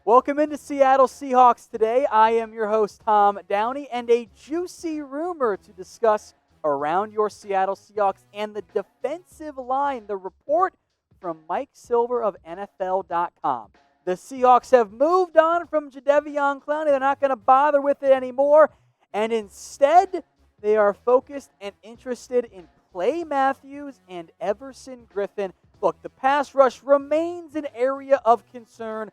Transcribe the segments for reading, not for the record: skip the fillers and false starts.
Welcome into Seattle Seahawks today. I am your host, Tom Downey, and a juicy rumor to discuss around your Seattle Seahawks and the defensive line. The report from Mike Silver of NFL.com. The Seahawks have moved on from Jadeveon Clowney. They're not going to bother with it anymore, and instead they are focused and interested in Clay Matthews and Everson Griffen. Look, the pass rush remains an area of concern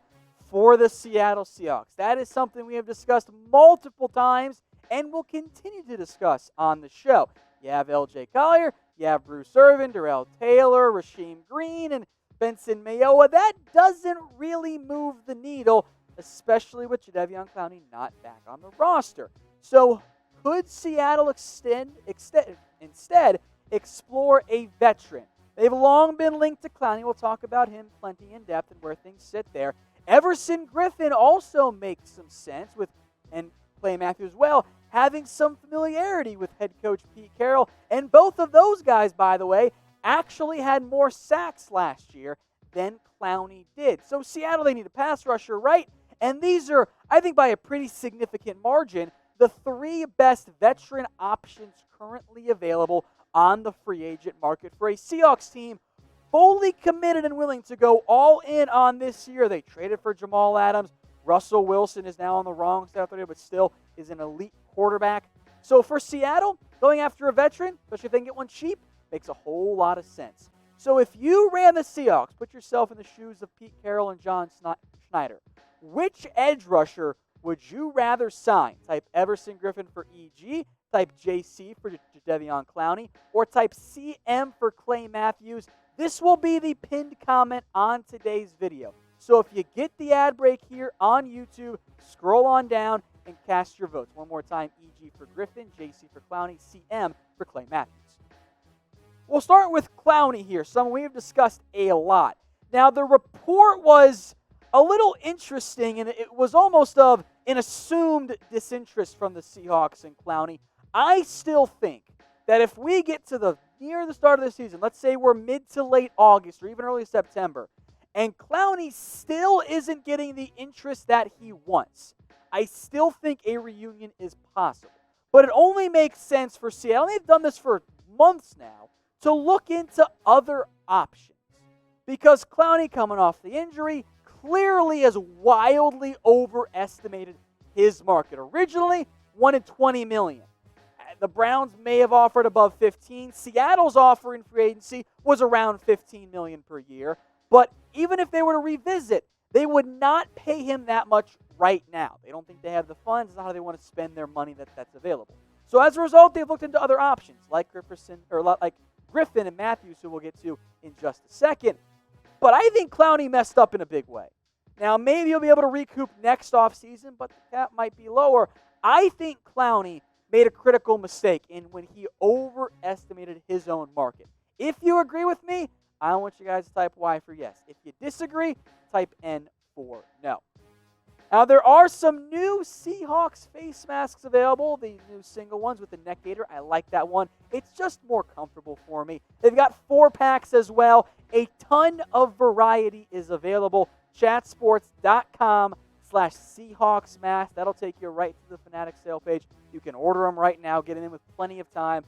for the Seattle Seahawks. That is something we have discussed multiple times and will continue to discuss on the show. You have L.J. Collier, you have Bruce Irvin, Darrell Taylor, Rasheem Green, and Benson Mayowa. That doesn't really move the needle, especially with Jadeveon Clowney not back on the roster. So could Seattle instead explore a veteran? They've long been linked to Clowney. We'll talk about him plenty in depth and where things sit there. Everson Griffen also makes some sense with, and Clay Matthews as well, having some familiarity with head coach Pete Carroll. And both of those guys, by the way, actually had more sacks last year than Clowney did. So Seattle, they need a pass rusher, right? And these are, I think by a pretty significant margin, the three best veteran options currently available on the free agent market for a Seahawks team fully committed and willing to go all in on this year. They traded for Jamal Adams. Russell Wilson is now on the wrong side of the but still is an elite quarterback. So for Seattle, going after a veteran, especially if they can get one cheap, makes a whole lot of sense. So if you ran the Seahawks, put yourself in the shoes of Pete Carroll and John Schneider, which edge rusher would you rather sign? Type Everson Griffen for EG, type JC for Jadeveon Clowney, or type CM for Clay Matthews. This will be the pinned comment on today's video. So if you get the ad break here on YouTube, scroll on down and cast your votes. One more time, EG for Griffen, JC for Clowney, CM for Clay Matthews. We'll start with Clowney here, someone we have discussed a lot. Now, the report was a little interesting, and it was almost of an assumed disinterest from the Seahawks and Clowney. I still think that if we get to near the start of the season, let's say we're mid to late August or even early September, and Clowney still isn't getting the interest that he wants, I still think a reunion is possible. But it only makes sense for Seattle, and they've done this for months now, to look into other options. Because Clowney, coming off the injury, clearly has wildly overestimated his market. Originally, wanted $20 million. The Browns may have offered above 15. Seattle's offer in free agency was around $15 million per year. But even if they were to revisit, they would not pay him that much right now. They don't think they have the funds. It's not how they want to spend their money that's available. So as a result, they've looked into other options like Griffen and Matthews, who we'll get to in just a second. But I think Clowney messed up in a big way. Now, maybe he'll be able to recoup next offseason, but the cap might be lower. I think Clowney made a critical mistake in when he overestimated his own market. If you agree with me, I want you guys to type Y for yes. If you disagree, type N for no. Now, there are some new Seahawks face masks available, the new single ones with the neck gaiter. I like that one. It's just more comfortable for me. They've got 4-packs as well. A ton of variety is available. Chatsports.com/Seahawks mask. That'll take you right to the Fanatic sale page. You can order them right now. Get them in with plenty of time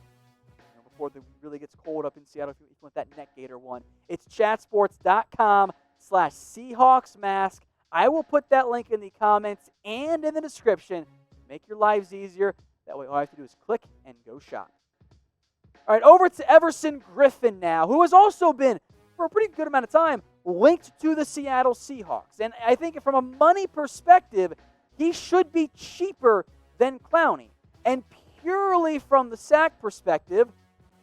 before it really gets cold up in Seattle if you want that neck gaiter one. It's chatsports.com/Seahawks mask. I will put that link in the comments and in the description. Make your lives easier. That way all I have to do is click and go shop. All right, over to Everson Griffen now, who has also been, for a pretty good amount of time, linked to the Seattle Seahawks. And I think from a money perspective, he should be cheaper than Clowney. And purely from the sack perspective,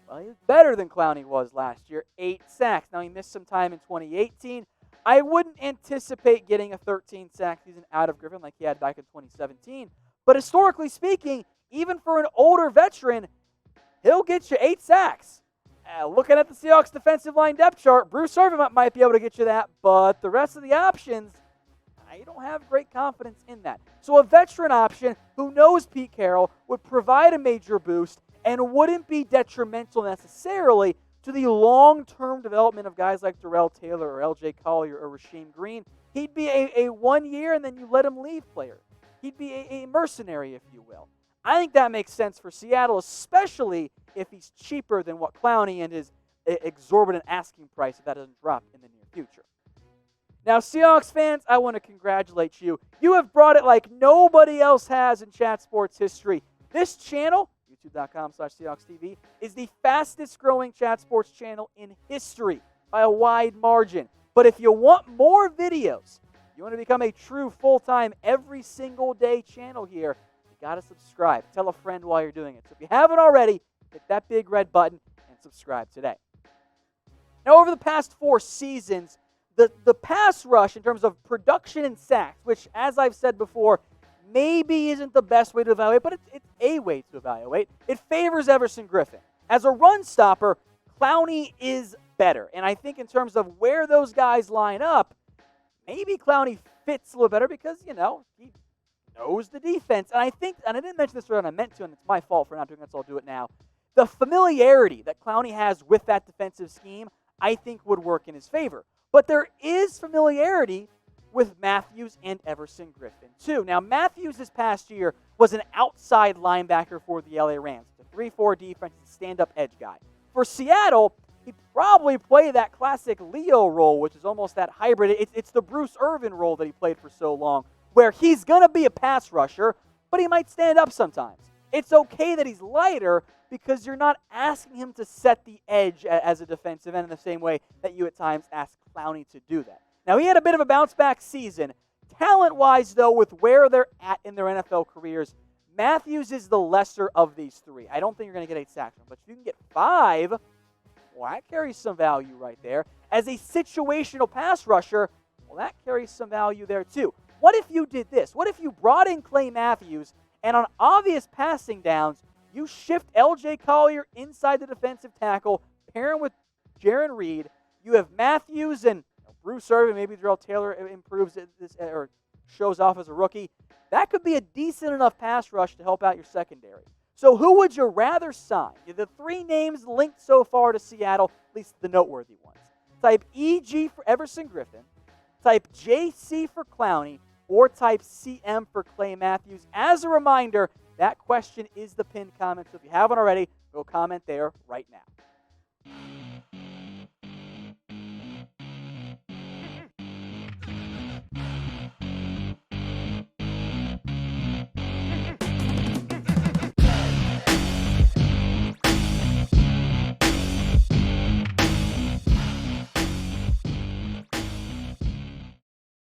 well, he's better than Clowney was last year, 8 sacks. Now, he missed some time in 2018. I wouldn't anticipate getting a 13-sack season out of Griffen like he had back in 2017. But historically speaking, even for an older veteran, he'll get you 8 sacks. Looking at the Seahawks defensive line depth chart, Bruce Irvin might be able to get you that, but the rest of the options, I don't have great confidence in that. So a veteran option who knows Pete Carroll would provide a major boost and wouldn't be detrimental necessarily to the long-term development of guys like Darrell Taylor or L.J. Collier or Rasheem Green. He'd be a 1 year and then you let him leave player. He'd be a mercenary, if you will. I think that makes sense for Seattle, especially if he's cheaper than what Clowney and his exorbitant asking price, if that doesn't drop in the near future. Now, Seahawks fans, I want to congratulate you. You have brought it like nobody else has in Chat Sports history. This channel, youtube.com/SeahawksTV, is the fastest growing Chat Sports channel in history by a wide margin. But if you want more videos, you want to become a true full-time every single day channel here, you got to subscribe. Tell a friend while you're doing it. So if you haven't already, hit that big red button and subscribe today. Now, over the past 4 seasons, the pass rush in terms of production and sacks, which, as I've said before, maybe isn't the best way to evaluate, but it's a way to evaluate. It favors Everson Griffen. As a run stopper, Clowney is better. And I think in terms of where those guys line up, maybe Clowney fits a little better because, he knows the defense. And I think, and I didn't mention this earlier, and I meant to, and it's my fault for not doing it, so I'll do it now. The familiarity that Clowney has with that defensive scheme, I think would work in his favor. But there is familiarity with Matthews and Everson Griffen, too. Now, Matthews this past year was an outside linebacker for the LA Rams. It's a 3-4 defense, a stand-up edge guy. For Seattle, he'd probably play that classic Leo role, which is almost that hybrid. It's the Bruce Irvin role that he played for so long, where he's going to be a pass rusher, but he might stand up sometimes. It's okay that he's lighter because you're not asking him to set the edge as a defensive end in the same way that you at times ask Clowney to do that. Now, he had a bit of a bounce-back season. Talent-wise, though, with where they're at in their NFL careers, Matthews is the lesser of these 3. I don't think you're going to get 8 sacks, but if you can get 5, well, that carries some value right there. As a situational pass rusher, well, that carries some value there, too. What if you did this? What if you brought in Clay Matthews, and on obvious passing downs, you shift L.J. Collier inside the defensive tackle, pair him with Jaron Reed. You have Matthews and Bruce Irvin, maybe Darrell Taylor improves this or shows off as a rookie. That could be a decent enough pass rush to help out your secondary. So who would you rather sign? The 3 names linked so far to Seattle, at least the noteworthy ones. Type EG for Everson Griffen, type JC for Clowney, or type CM for Clay Matthews. As a reminder, that question is the pinned comment, so if you haven't already, go comment there right now.